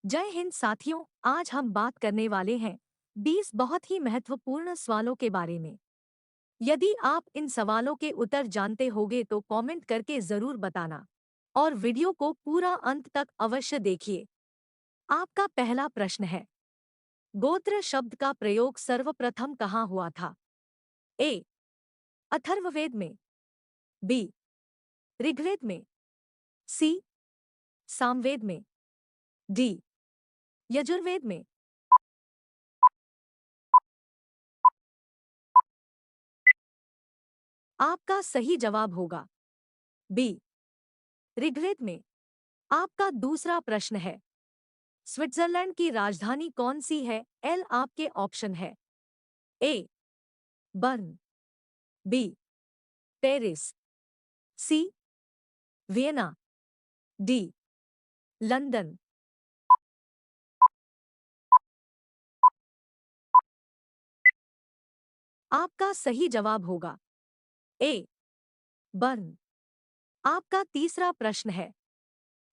जय हिंद साथियों। आज हम बात करने वाले हैं 20 बहुत ही महत्वपूर्ण सवालों के बारे में। यदि आप इन सवालों के उत्तर जानते होगे तो कमेंट करके जरूर बताना और वीडियो को पूरा अंत तक अवश्य देखिए। आपका पहला प्रश्न है, गोत्र शब्द का प्रयोग सर्वप्रथम कहाँ हुआ था? ए. अथर्ववेद में। बी. ऋग्वेद में। सी. सामवेद में। डी. यजुर्वेद में। आपका सही जवाब होगा बी. ऋग्वेद में। आपका दूसरा प्रश्न है, स्विट्जरलैंड की राजधानी कौन सी है? एल आपके ऑप्शन है। ए. बर्न। बी. पेरिस। सी. वियना। डी. लंदन। आपका सही जवाब होगा ए. बर्न। आपका तीसरा प्रश्न है,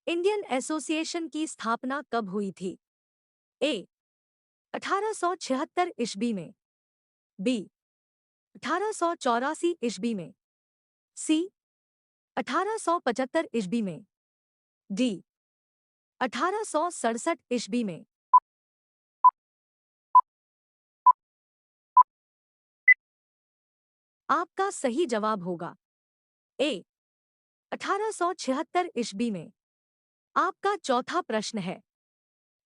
इंडियन एसोसिएशन की स्थापना कब हुई थी? ए. 1876 ईस्वी में। बी. 1884 ईस्वी में। सी. 1875 ईस्वी में। डी. 1867 ईस्वी में। आपका सही जवाब होगा ए. 1876 ईस्वी में। आपका चौथा प्रश्न है,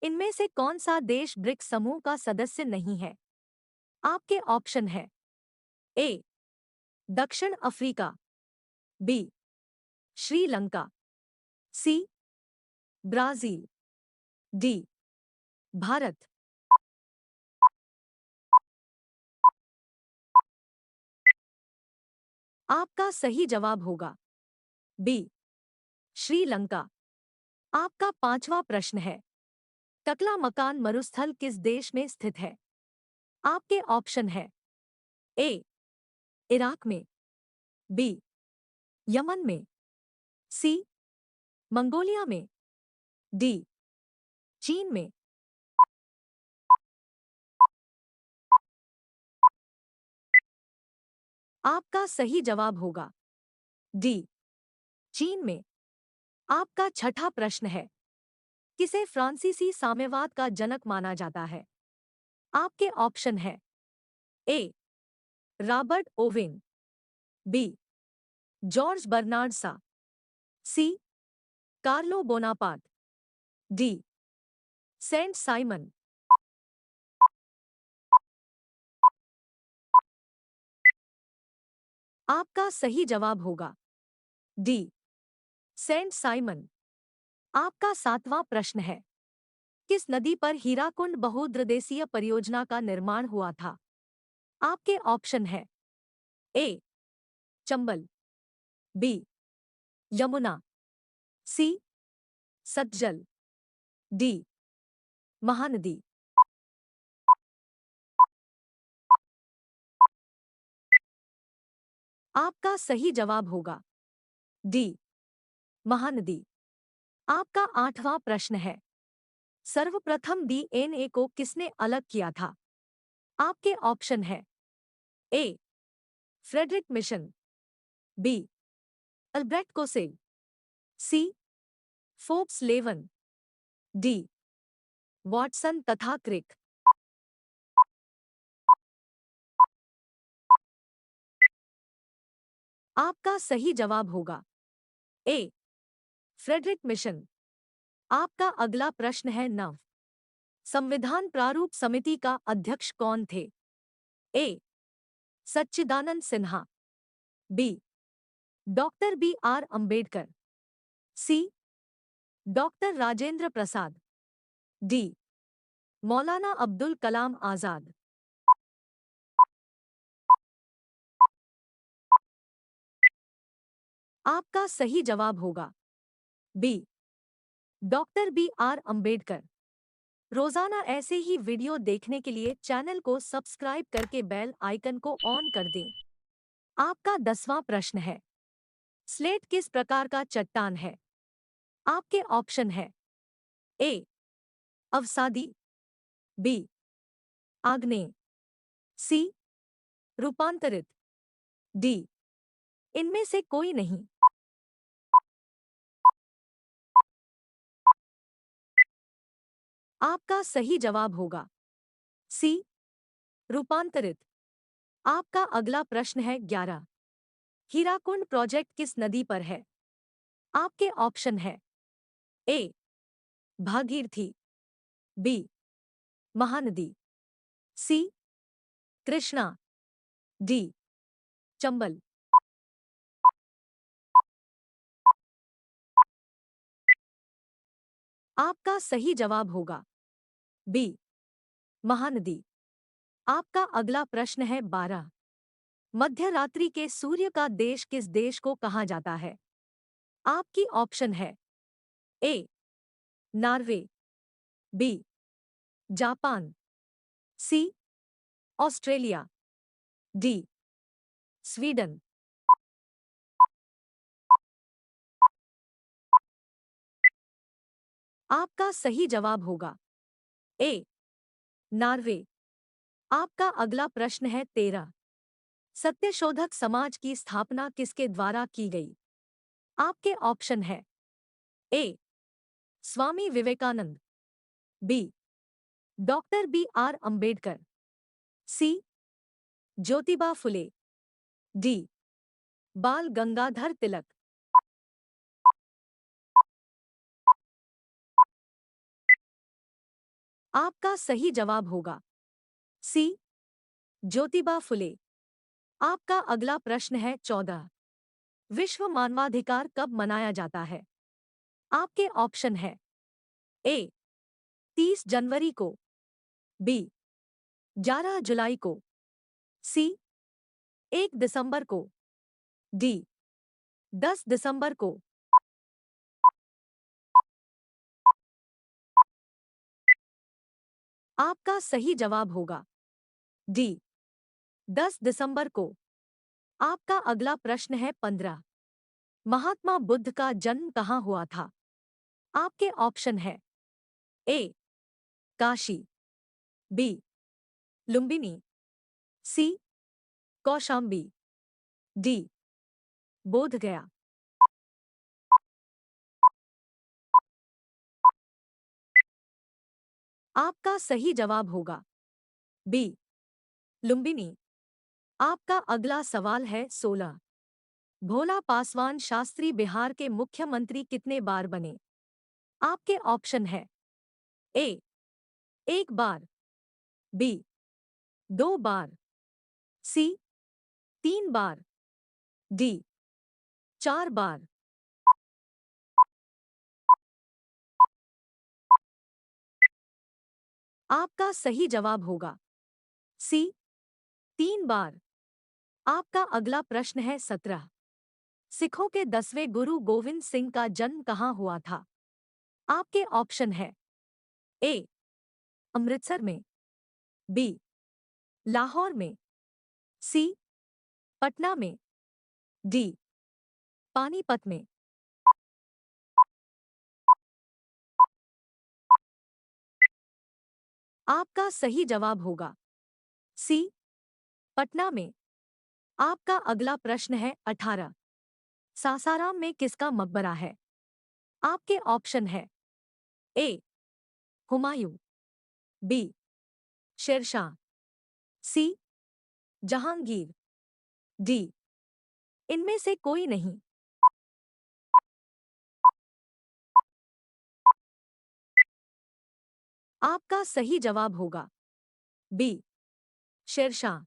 इनमें से कौन सा देश ब्रिक्स समूह का सदस्य नहीं है? आपके ऑप्शन है। ए. दक्षिण अफ्रीका। बी. श्रीलंका। सी. ब्राजील। डी. भारत। आपका सही जवाब होगा बी. श्रीलंका। आपका पांचवा प्रश्न है, टकला मकान मरुस्थल किस देश में स्थित है? आपके ऑप्शन है। ए. इराक में। बी. यमन में। सी. मंगोलिया में। डी. चीन में। आपका सही जवाब होगा डी. चीन में। आपका छठा प्रश्न है, किसे फ्रांसीसी साम्यवाद का जनक माना जाता है? आपके ऑप्शन है। A. Robert Owen. B. George Bernard Shaw. C. Carlo Bonaparte. D. Saint Simon. आपका सही जवाब होगा डी. Saint Simon. आपका सातवां प्रश्न है, किस नदी पर हीराकुंड बहुउद्देशीय परियोजना का निर्माण हुआ था? आपके ऑप्शन है। ए. चंबल। बी. यमुना। सी. सतलज। डी. महानदी। आपका सही जवाब होगा डी. महानदी। आपका आठवां प्रश्न है, सर्वप्रथम डीएनए को किसने अलग किया था? आपके ऑप्शन है। A. Friedrich Miescher. B. Albrecht Kossel. C. Phoebus Levene. D. Watson तथा क्रिक। आपका सही जवाब होगा ए. Friedrich mission. आपका अगला प्रश्न है, नव संविधान प्रारूप समिति का अध्यक्ष कौन थे? A. Sachchidananda Sinha. B. Doctor B R Ambedkar. C. Doctor Rajendra Prasad. D. Maulana Abdul Kalam Azad. आपका सही जवाब होगा B. Doctor B R Ambedkar. रोजाना ऐसे ही वीडियो देखने के लिए चैनल को सब्सक्राइब करके बेल आइकन को ऑन कर दें। आपका 10वां प्रश्न है, स्लेट किस प्रकार का चट्टान है? आपके ऑप्शन है। ए. अवसादी, बी आग्नेय, सी रूपांतरित, डी इनमें से कोई नहीं। आपका सही जवाब होगा सी रूपांतरित। आपका अगला प्रश्न है 11। हीराकुंड प्रोजेक्ट किस नदी पर है? आपके ऑप्शन है ए भागीरथी, बी महानदी, सी कृष्णा, डी चंबल। आपका सही जवाब होगा बी महानदी। आपका अगला प्रश्न है 12। मध्यरात्रि के सूर्य का देश किस देश को कहा जाता है? आपकी ऑप्शन है A Norway, B Japan, C Australia, D Sweden. आपका सही जवाब होगा ए नॉर्वे। आपका अगला प्रश्न है 13। सत्यशोधक समाज की स्थापना किसके द्वारा की गई? आपके ऑप्शन है A Swami Vivekananda, B doctor B R Ambedkar, C Jyotiba Phule, D Bal Gangadhar तिलक। आपका सही जवाब होगा सी ज्योतिबा फुले। आपका अगला प्रश्न है 14। विश्व मानवाधिकार कब मनाया जाता है? आपके ऑप्शन है ए 30 जनवरी को, बी 11 जुलाई को, सी 1 दिसंबर को, डी 10 दिसंबर को। आपका सही जवाब होगा डी 10 दिसंबर को। आपका अगला प्रश्न है 15। महात्मा बुद्ध का जन्म कहाँ हुआ था? आपके ऑप्शन है ए काशी, बी लुम्बिनी, सी कौशाम्बी, डी बोध गया। आपका सही जवाब होगा बी लुम्बिनी। आपका अगला सवाल है 16। भोला पासवान शास्त्री बिहार के मुख्यमंत्री कितने बार बने? आपके ऑप्शन है ए 1 बार, बी 2 बार, सी 3 बार, डी 4 बार। आपका सही जवाब होगा सी 3 बार। आपका अगला प्रश्न है 17। सिखों के 10वें गुरु गोविंद सिंह का जन्म कहाँ हुआ था? आपके ऑप्शन है ए अमृतसर में, बी लाहौर में, सी पटना में, डी पानीपत में। आपका सही जवाब होगा सी पटना में। आपका अगला प्रश्न है 18। सासाराम में किसका मकबरा है? आपके ऑप्शन है ए हुमायूं, बी शेरशाह, सी जहांगीर, डी इनमें से कोई नहीं। आपका सही जवाब होगा बी शेरशाह।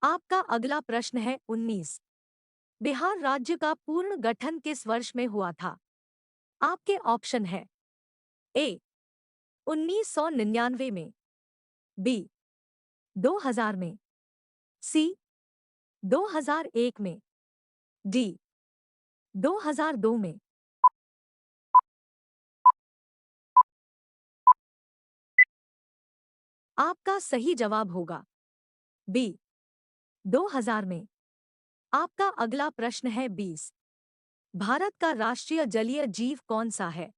आपका अगला प्रश्न है 19। बिहार राज्य का पूर्ण गठन किस वर्ष में हुआ था? आपके ऑप्शन है ए 1999 में, बी 2000 में, सी 2001 में, डी 2002 में। आपका सही जवाब होगा बी 2000 में। आपका अगला प्रश्न है 20। भारत का राष्ट्रीय जलीय जीव कौन सा है?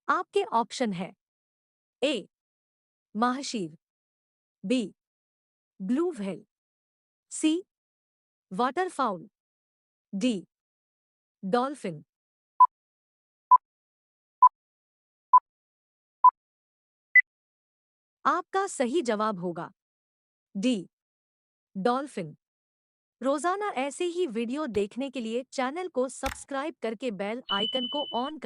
आपके ऑप्शन है ए महाशीर, बी ब्लू व्हेल, सी वाटरफाउल, डी डॉल्फिन। आपका सही जवाब होगा डी डॉल्फिन। रोजाना ऐसे ही वीडियो देखने के लिए चैनल को सब्सक्राइब करके बेल आइकन को ऑन कर